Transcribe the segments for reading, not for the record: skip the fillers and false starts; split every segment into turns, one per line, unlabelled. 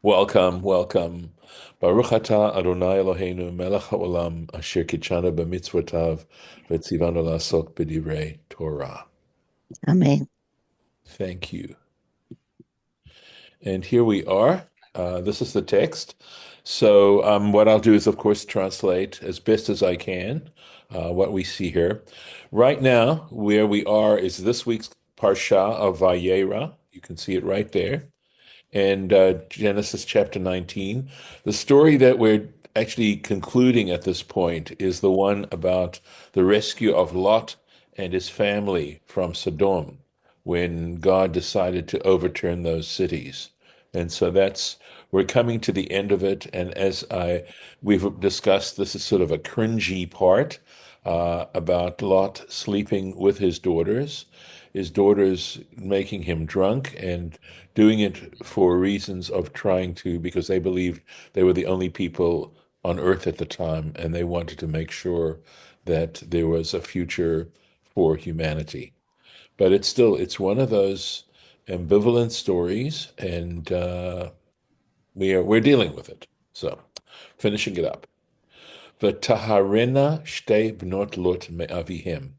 Welcome, welcome. Baruch atah Adonai Eloheinu melech haolam asher kitshanu b'mitzvotav v'tzivanu la'asok b'divrei Torah.
Amen.
Thank you. And here we are. This is the text. So what I'll do is, of course, translate as best as I can what we see here. Right now, where we are is this week's Parsha of vaYera. You can see it right there. And Genesis chapter 19. The story that we're actually concluding at this point is the one about the rescue of Lot and his family from Sodom when God decided to overturn those cities. And so we're coming to the end of it. And we've discussed, this is sort of a cringy part about Lot sleeping with his daughters making him drunk and doing it for reasons of trying to, because they believed they were the only people on earth at the time, and they wanted to make sure that there was a future for humanity. But it's one of those ambivalent stories, and we're dealing with it. So, finishing it up. V'taharena shtei bnot Lot me'avihem.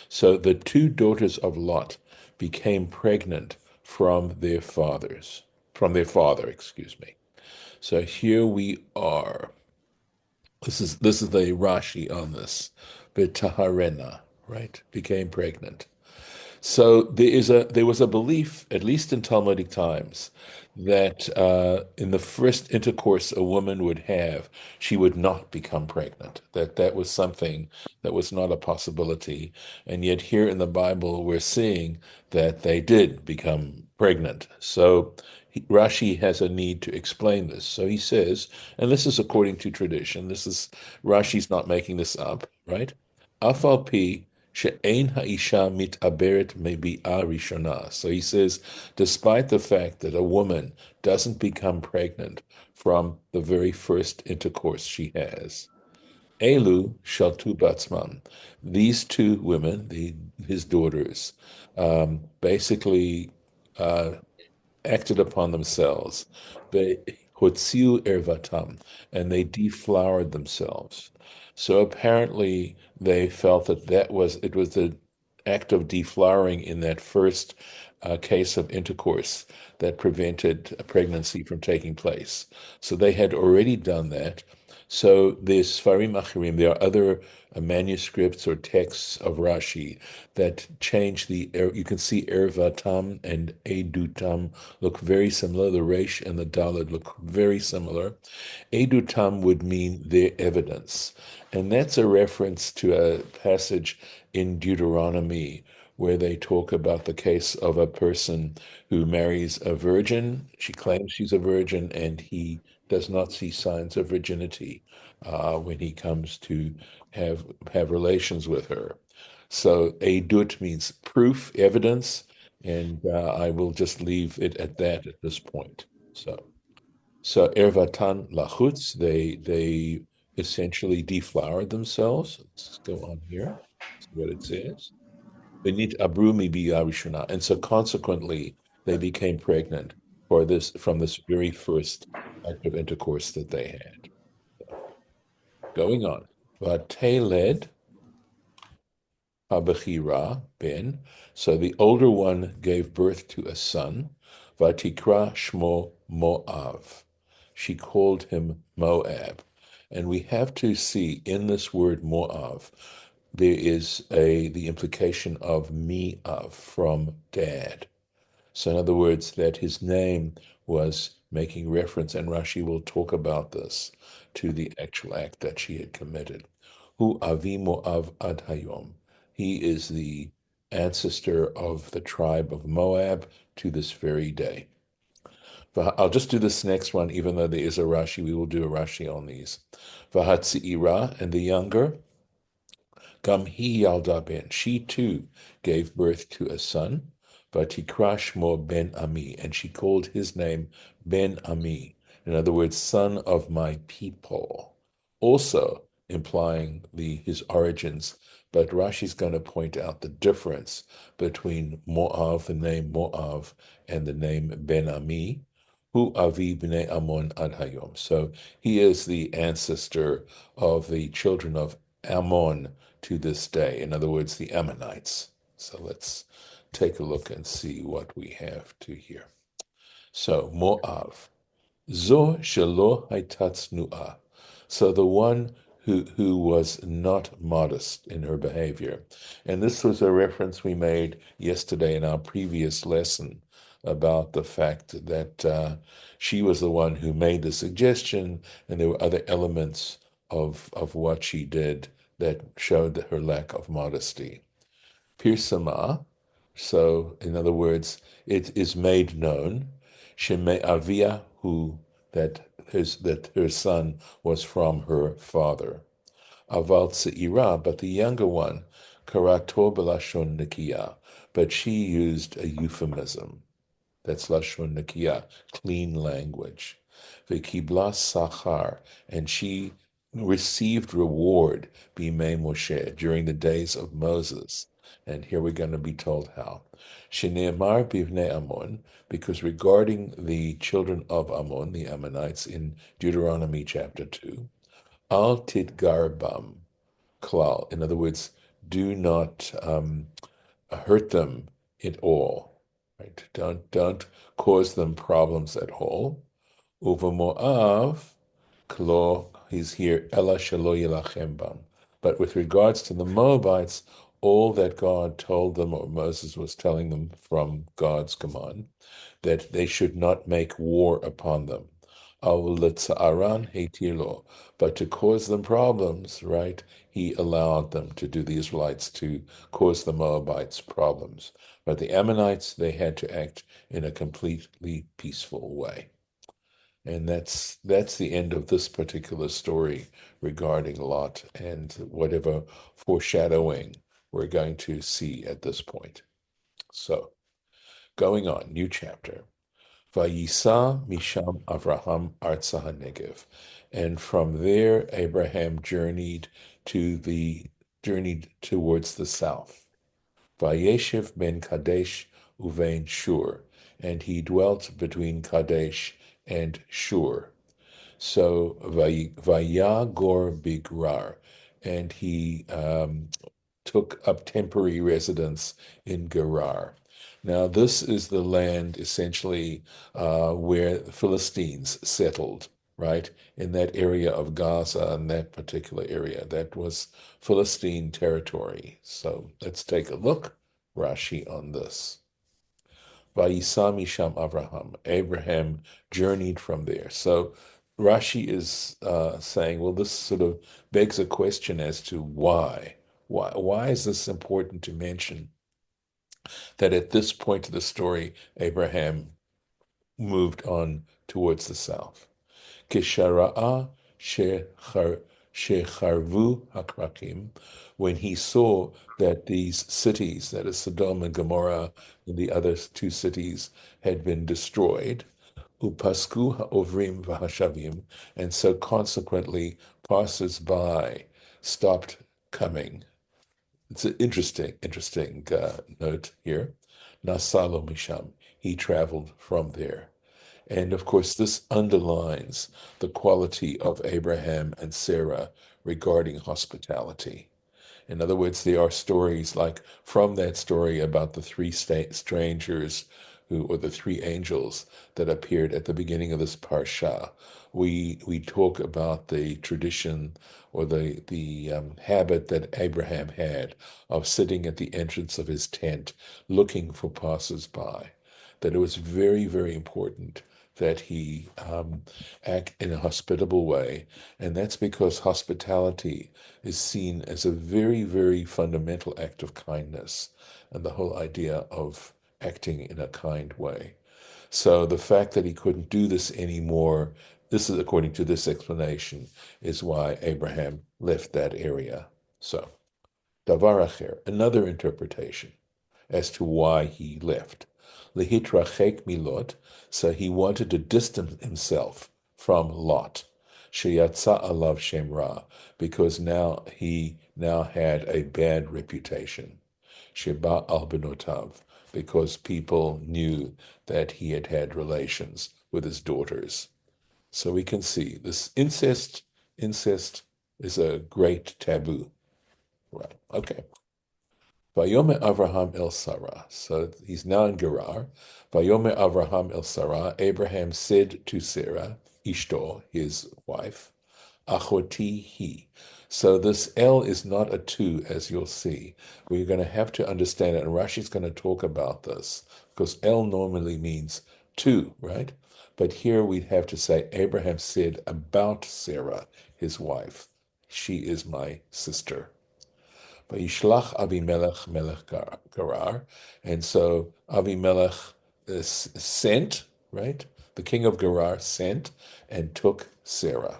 So the two daughters of Lot became pregnant from their father, excuse me. So here we are. This is the Rashi on this. V'taharena, right? Became pregnant. So there was a belief, at least in Talmudic times, that in the first intercourse a woman would have, she would not become pregnant. That was something that was not a possibility. And yet here in the Bible, we're seeing that they did become pregnant. So Rashi has a need to explain this. So he says, and this is according to tradition, Rashi's not making this up, right? Afal pi she'ein ha'isha mit'aberet mebi'a rishona. So he says, despite the fact that a woman doesn't become pregnant from the very first intercourse she has, Elu shaltu batzman. These two women, his daughters, basically uh, acted upon themselves. They hotziu ervatam, and they deflowered themselves. So apparently they felt it was the act of deflowering in that first case of intercourse that prevented a pregnancy from taking place. So they had already done that. So there's Sfarim Achirim. There are other manuscripts or texts of Rashi that change you can see Ervatam and Edutam look very similar. The Resh and the Daled look very similar. Edutam would mean their evidence. And that's a reference to a passage in Deuteronomy where they talk about the case of a person who marries a virgin. She claims she's a virgin, and he does not see signs of virginity when he comes to have relations with her. So edut means proof, evidence, and I will just leave it at that at this point. So ervatan lachutz, they essentially deflowered themselves. Let's go on here. See what it says. Benit abrumi biyarishuna, and so consequently they became pregnant from this very first act of intercourse that they had. Going on. Vateled Habechira ben. So the older one gave birth to a son. Vatikra Shmo Moav. She called him Moab. And we have to see in this word Moav, there is the implication of me of from dad. So in other words, that his name was making reference, and Rashi will talk about this, to the actual act that she had committed. Hu avi Moav ad hayom. He is the ancestor of the tribe of Moab to this very day. But I'll just do this next one, even though there is a Rashi. We will do a Rashi on these. Vahatzi'ira, and the younger, Gam hi yalda ben. She too gave birth to a son. Vatikra shmo ben Ami, and she called his name Ben Ami. In other words, son of my people. Also implying his origins. But Rashi's going to point out the difference between Moav, the name Moav, and the name Ben Ami. Hu avi bnei Ammon ad hayom. So he is the ancestor of the children of Ammon to this day. In other words, the Ammonites. So let's take a look and see what we have to here. So Moav. Zo shelo haitatznua. So the one who was not modest in her behavior. And this was a reference we made yesterday in our previous lesson about the fact that she was the one who made the suggestion, and there were other elements of what she did that showed her lack of modesty. Pirsama, so in other words, it is made known, Sheme Avia, who that her son was from her father. Aval Tseira, but the younger one, Karato Belashon Nikia, but she used a euphemism. That's Lashon Nikia, clean language. V'kibla Sachar, and she received reward, Bimei Moshe, during the days of Moses. And here we're going to be told how. Shene'emar bivnei Ammon, because regarding the children of Ammon, the Ammonites, in Deuteronomy chapter 2, Al tidgar bam klal. In other words, do not hurt them at all. Right? Don't cause them problems at all. Uva Moav, klo, he's here, ela shelo yilachem bam. But with regards to the Moabites, all that God told them, or Moses was telling them from God's command, that they should not make war upon them. But to cause them problems, right? He allowed them to do the Israelites to cause the Moabites problems. But the Ammonites, they had to act in a completely peaceful way. And that's the end of this particular story regarding Lot and whatever foreshadowing we're going to see at this point. So, going on, new chapter. Vayisa Misham Avraham Artsa HaNegev. And from there Abraham journeyed towards the south. Vayeshev ben Kadesh uvein Shur, and he dwelt between Kadesh and Shur. So Vayagor Bigrar, and he took up temporary residence in Gerar. Now, this is the land essentially where the Philistines settled, right? In that area of Gaza, and that particular area. That was Philistine territory. So let's take a look, Rashi, on this. Vayisa Misham Avraham. Abraham journeyed from there. So Rashi is saying, well, this sort of begs a question as to why. Why is this important to mention that at this point of the story, Abraham moved on towards the south? Kishara'a shecharvu hakrakim, when he saw that these cities, that is Sodom and Gomorrah and the other two cities, had been destroyed, upasku ha'ovrim v'hashavim, and so consequently passers-by stopped coming. It's an interesting note here. Nasalo Misham, he traveled from there. And of course, this underlines the quality of Abraham and Sarah regarding hospitality. In other words, there are stories like from that story about the three strangers or the three angels that appeared at the beginning of this parsha. We talk about the tradition or the habit that Abraham had of sitting at the entrance of his tent looking for passers-by. That it was very, very important that he act in a hospitable way. And that's because hospitality is seen as a very, very fundamental act of kindness and the whole idea of acting in a kind way. So the fact that he couldn't do this anymore, this is according to this explanation, is why Abraham left that area. So, Davar Acher, another interpretation as to why he left. Lehitrachek milot, so he wanted to distance himself from Lot. Sheyatza alav shem ra, because he now had a bad reputation. Sheba al benotav, because people knew that he had had relations with his daughters. So we can see this incest is a great taboo. Right. Okay. Vayome Avraham el Sarah. So he's now in Gerar. Vayome Avraham el Sarah. Abraham said to Sarah, Ishto, his wife, Achoti he. So this L is not a two, as you'll see. We're going to have to understand it, and Rashi's going to talk about this, because L normally means two, right? But here we'd have to say, Abraham said about Sarah, his wife, she is my sister. Vayishlach Avimelech melech Gerar. And so Avimelech is sent, right? The king of Gerar sent and took Sarah,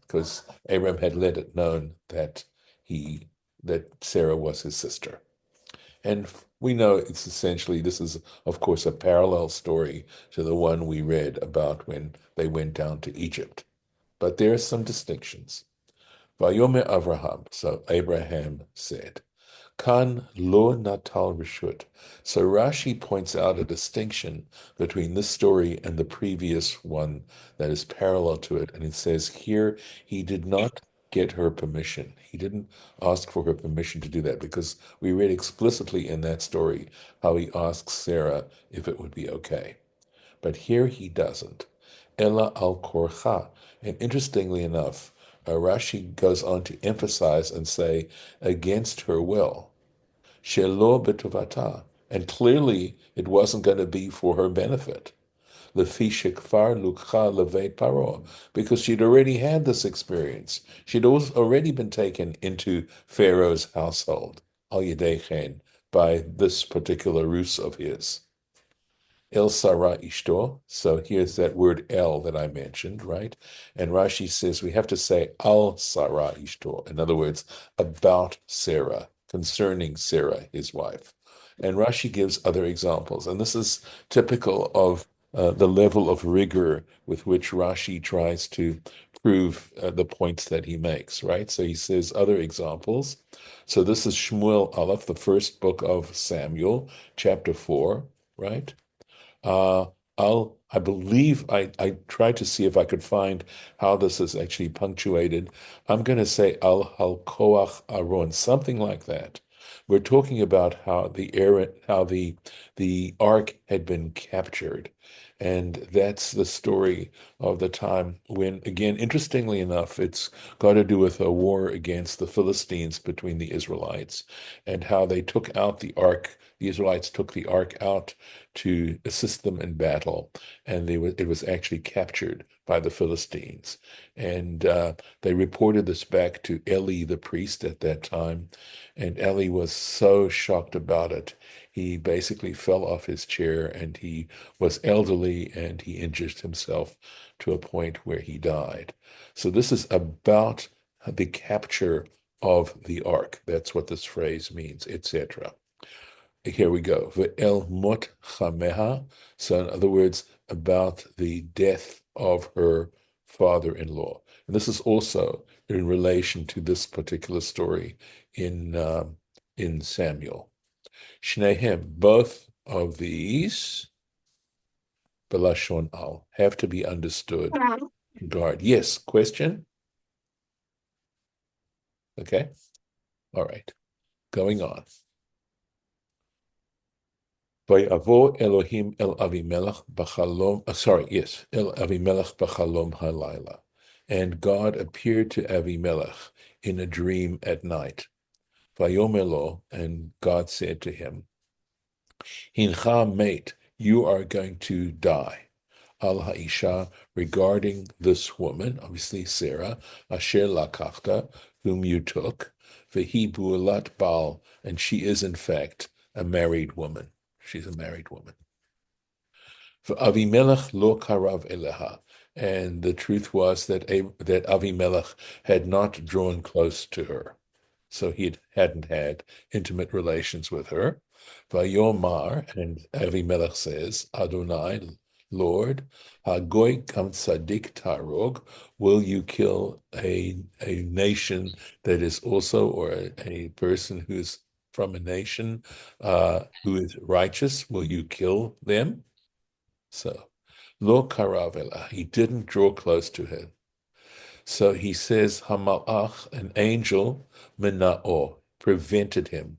because Abram had let it known that Sarah was his sister. And we know it's essentially, this is, of course, a parallel story to the one we read about when they went down to Egypt. But there are some distinctions. Vayome Avraham, so Abraham said, Kan lo natal rishut. So Rashi points out a distinction between this story and the previous one that is parallel to it. And it says here, he did not get her permission. He didn't ask for her permission to do that, because we read explicitly in that story how he asks Sarah if it would be okay. But here he doesn't. Ella al korcha. And interestingly enough, Rashi goes on to emphasize and say, against her will. Shelo betovata. And clearly it wasn't going to be for her benefit. Lefi shekfar lukcha leveit paro. Because she'd already had this experience. She'd already been taken into Pharaoh's household, al yedei chen, by this particular ruse of his. El Sarah Ishto. So here's that word El that I mentioned, right? And Rashi says we have to say Al Sarah Ishto. In other words, about Sarah, concerning Sarah, his wife. And Rashi gives other examples. And this is typical of the level of rigor with which Rashi tries to prove the points that he makes, right? So he says other examples. So this is Shmuel Aleph, the first book of Samuel, chapter 4, right? Uh, I believe I tried to see if I could find how this is actually punctuated. I'm going to say al halkoach aron, something like that. We're talking about how the ark had been captured, and that's the story of the time when, again, interestingly enough, it's got to do with a war against the Philistines between the Israelites, and how they took out the ark. The Israelites took the ark out to assist them in battle, and it was actually captured by the Philistines. And they reported this back to Eli, the priest at that time, and Eli was so shocked about it. He basically fell off his chair, and he was elderly, and he injured himself to a point where he died. So this is about the capture of the ark. That's what this phrase means, etc. Here we go. Ve'el mot chameha. So in other words, about the death of her father-in-law. And this is also in relation to this particular story in Samuel. Shnehem, both of these, belashon al, have to be understood. Guard. Yes, question? Okay. All right. Going on. Vayavo Elohim el Avimelech b'chalom. Sorry, yes, el Avimelech b'chalom halayla. And God appeared to Avimelech in a dream at night. Vayomelo, and God said to him, Hincha mate, you are going to die. Al ha'isha, regarding this woman, obviously Sarah, asher lakachta, whom you took, vehi bu'elat Baal, and she is in fact a married woman. She's a married woman. Avimelech lo karav eleha. And the truth was that Avimelech had not drawn close to her. So he hadn't had intimate relations with her. Vayomar, and Avimelech says, Adonai, Lord, Hagoy kam tzadik tarog, will you kill a nation that is also, or a person who's from a nation who is righteous, will you kill them? So, lo karavela, he didn't draw close to him. So he says, Hamalach, an angel, mena'o, prevented him.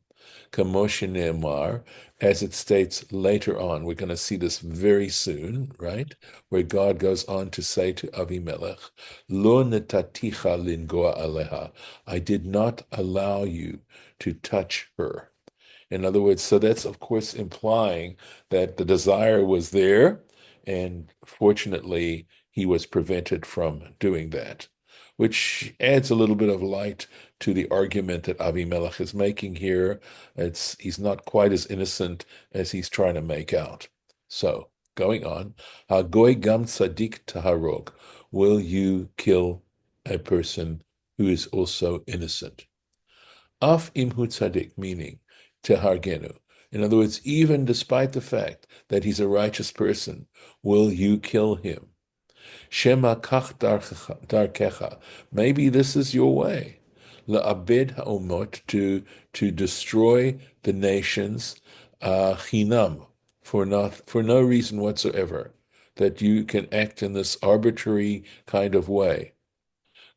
Kamoshe Ne'emar, as it states later on, we're going to see this very soon, right? Where God goes on to say to Avimelech, Lo netaticha lingoa aleha, I did not allow you to touch her. In other words, so that's of course implying that the desire was there, and fortunately, he was prevented from doing that, which adds a little bit of light to the argument that Avimelech is making here. He's not quite as innocent as he's trying to make out. So, going on, Hagoy gam tzadik taharog, will you kill a person who is also innocent? Af imhu tzaddik, meaning tehargenu. In other words, even despite the fact that he's a righteous person, will you kill him? Shema kach darkecha. Maybe this is your way. La'abed ha'omot, to destroy the nations, chinam, for no reason whatsoever, that you can act in this arbitrary kind of way.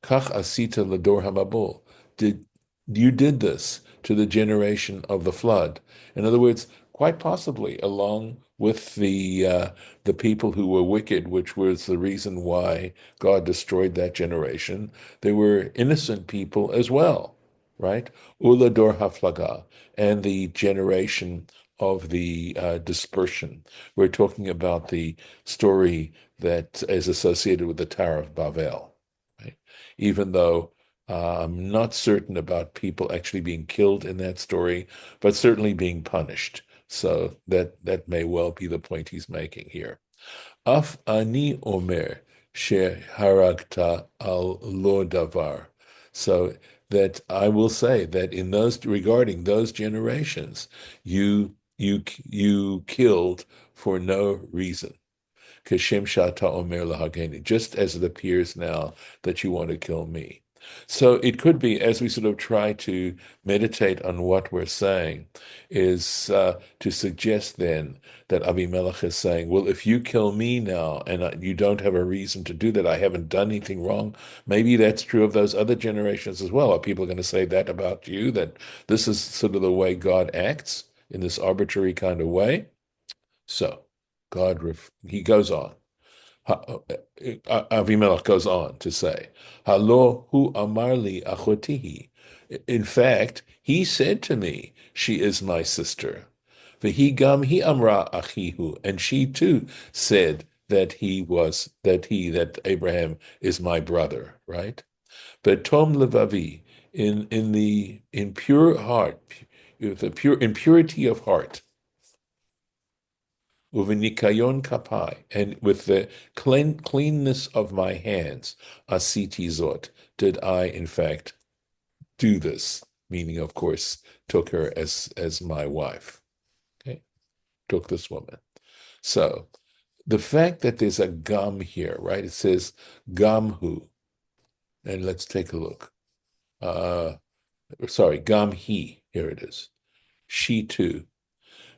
Kach asita lador hamabul. Did you did this to the generation of the flood? In other words, quite possibly along with the people who were wicked, which was the reason why God destroyed that generation. They were innocent people as well, right? Ulador haflaga, and the generation of the dispersion. We're talking about the story that is associated with the Tower of Babel, right? Even though I'm not certain about people actually being killed in that story, but certainly being punished. So that may well be the point he's making here. Af ani omer she haragta al lo davar. So that I will say that in those regarding those generations, you killed for no reason. Kashem Shata Omer Lahageni, just as it appears now that you want to kill me. So it could be, as we sort of try to meditate on what we're saying, is to suggest then that Abimelech is saying, well, if you kill me now and you don't have a reason to do that, I haven't done anything wrong, maybe that's true of those other generations as well. Are people going to say that about you, that this is sort of the way God acts in this arbitrary kind of way? So he goes on. Avimelech goes on to say, Halo hu amarli achotihi. In fact, he said to me, she is my sister. V'hi gam hi amra achihu. And she too said that Abraham is my brother, right? But Tom Levavi, in pure heart, in purity of heart, uvenikayon kapai, and with the cleanness of my hands, asiti zot, did I in fact do this. Meaning, of course, took her as my wife. Okay, took this woman. So the fact that there's a gam here, right? It says gam hu, and let's take a look. Sorry, gam he. Here it is. She too.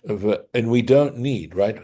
And we don't need, right?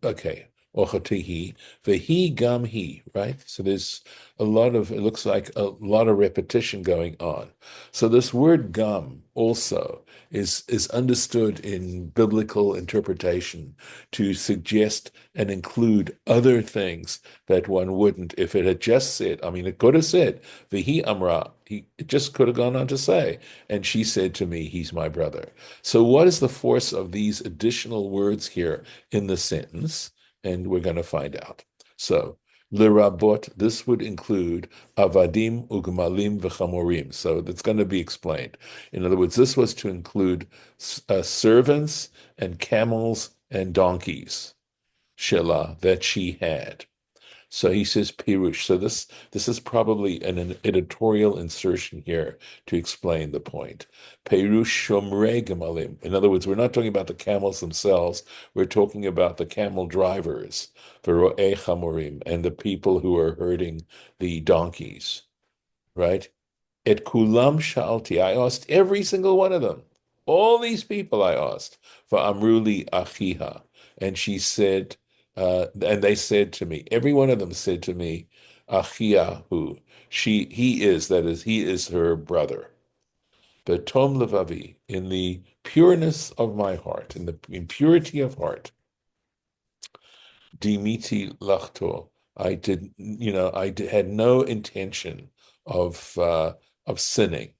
Okay. Ochatihi, vehi gam he, right? So there's it looks like a lot of repetition going on. So this word gam also is understood in biblical interpretation to suggest and include other things that one wouldn't if it had just said, I mean, it could have said, vehi amra, it just could have gone on to say, and she said to me, he's my brother. So what is the force of these additional words here in the sentence? And we're going to find out. So, lirabot, this would include avadim, ugmalim, v'chamorim. So that's going to be explained. In other words, this was to include servants and camels and donkeys, shela, that she had. So he says pirush. So this is probably an editorial insertion here to explain the point. Pirush shomrei gemalim. In other words, we're not talking about the camels themselves. We're talking about the camel drivers, vero'eh chamorim, and the people who are herding the donkeys. Right? Et kulam shalti. I asked every single one of them. all these people I asked for Amruli Achiha. And she said, and they said to me, every one of them said to me, Achiahu, that is, he is her brother. But Tom Levavi, in the pureness of my heart, in purity of heart, Dimiti Lachto, had no intention of sinning.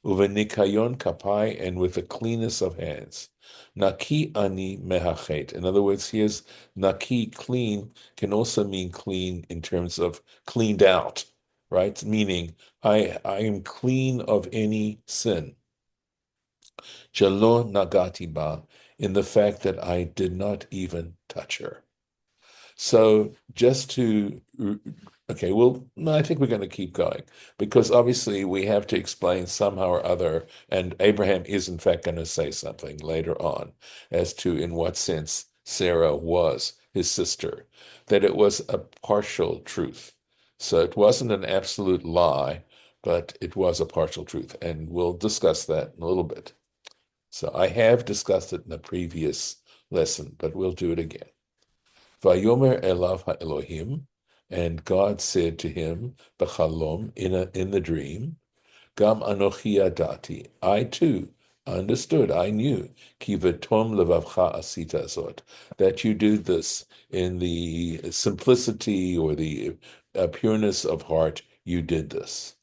Uvenikayon kapai, and with a cleanness of hands. Naki ani mehachet. In other words, here's naki, clean, can also mean clean in terms of cleaned out, right? Meaning I am clean of any sin. Jalo nagati ba, in the fact that I did not even touch her. So just to, okay, well, no, I think we're going to keep going because obviously we have to explain somehow or other, and Abraham is in fact going to say something later on as to in what sense Sarah was his sister, that it was a partial truth. So it wasn't an absolute lie, but it was a partial truth, and we'll discuss that in a little bit. So I have discussed it in a previous lesson, but we'll do it again. Vayomer elav ha'Elohim, and God said to him, b'chalom, in the dream, Gam anochi yadati, I too understood, I knew, ki v'tom levavcha asita zot, that you do this in the simplicity or the pureness of heart, you did this.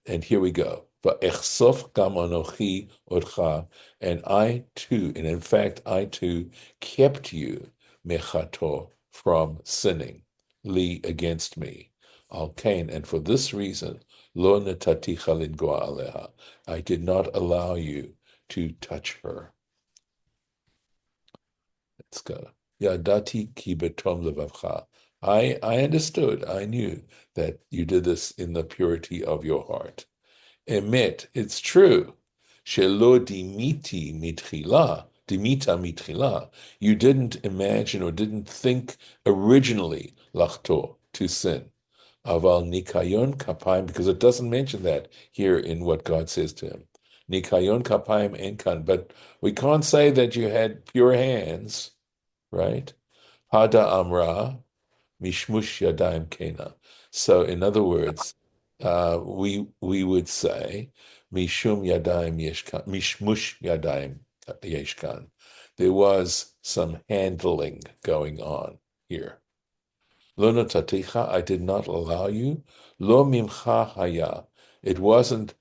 And here we go. Va'echsof gam anochi otcha, and I too, and in fact, I too kept you, mechato, from sinning, li, against me. Al kain, and for this reason, lo netaticha lingoa aleha, I did not allow you to touch her. Let's go. Yadati ki betom levavcha. I understood, I knew that you did this in the purity of your heart. Emet, it's true. Shelo dimita mitchila. You didn't imagine or didn't think originally lachto, to sin. Aval nikayon kapayim, because it doesn't mention that here in what God says to him. Nikayon kapayim enkan, but we can't say that you had pure hands, right? Hada amra, mishmush yadayim kena. So, in other words, we would say mishum yadayim yeshkan, mishmush yadayim yeshkan. There was some handling going on here. Lo notaticha, I did not allow you. Lo mimcha haya, it wasn't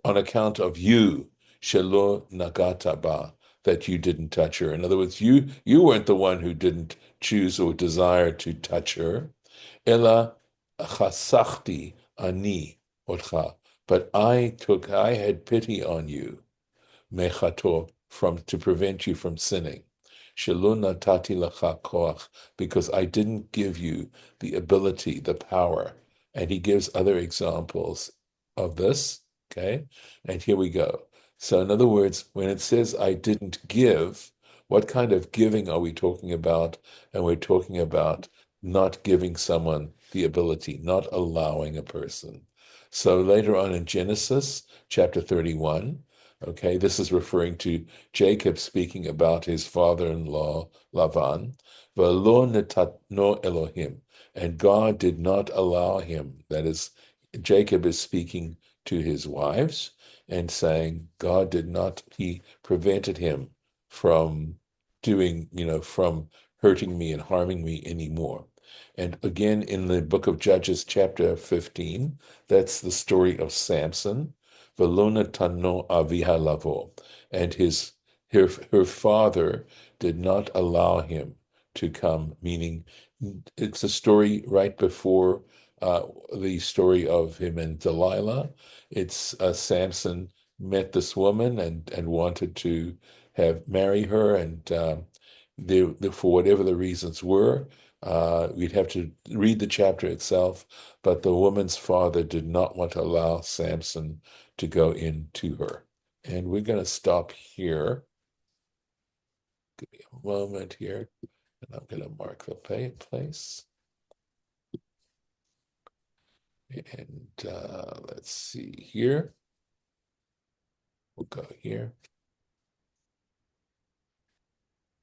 on account of you, shelo nagata ba, that you didn't touch her. In other words, you weren't the one who didn't choose or desire to touch her. Ela chasachti ani otcha, but I had pity on you, mechato, to prevent you from sinning. Shelo natati lacha koach, because I didn't give you the ability, the power. And he gives other examples of this. Okay, and here we go. So, in other words, when it says I didn't give, what kind of giving are we talking about? And we're talking about not giving someone the ability, not allowing a person. So later on in Genesis chapter 31, okay, this is referring to Jacob speaking about his father-in-law Lavan. V'lo netatno Elohim, and God did not allow him. That is, Jacob is speaking to his wives and saying God did not, he prevented him from from hurting me and harming me anymore. And again, in the book of Judges, chapter 15, that's the story of Samson. Velona tano aviha lavo, and her father did not allow him to come. Meaning, it's a story right before the story of him and Delilah. It's Samson met this woman and wanted to marry her, and for whatever the reasons were. We'd have to read the chapter itself, but the woman's father did not want to allow Samson to go into her. And we're going to stop here. Give me a moment here, and I'm going to mark the place. And let's see here. We'll go here.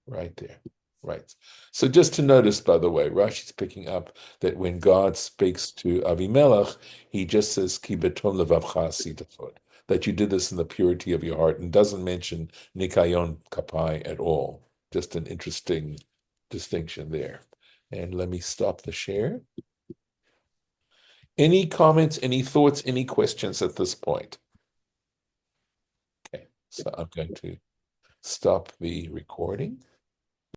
right there. Right. So just to notice, by the way, Rashi's picking up that when God speaks to Avimelech, he just says, Ki betom levavcha asitafot, that you did this in the purity of your heart, and doesn't mention Nikayon Kapai at all. Just an interesting distinction there. And let me stop the share. Any comments, any thoughts, any questions at this point? Okay, so I'm going to stop the recording.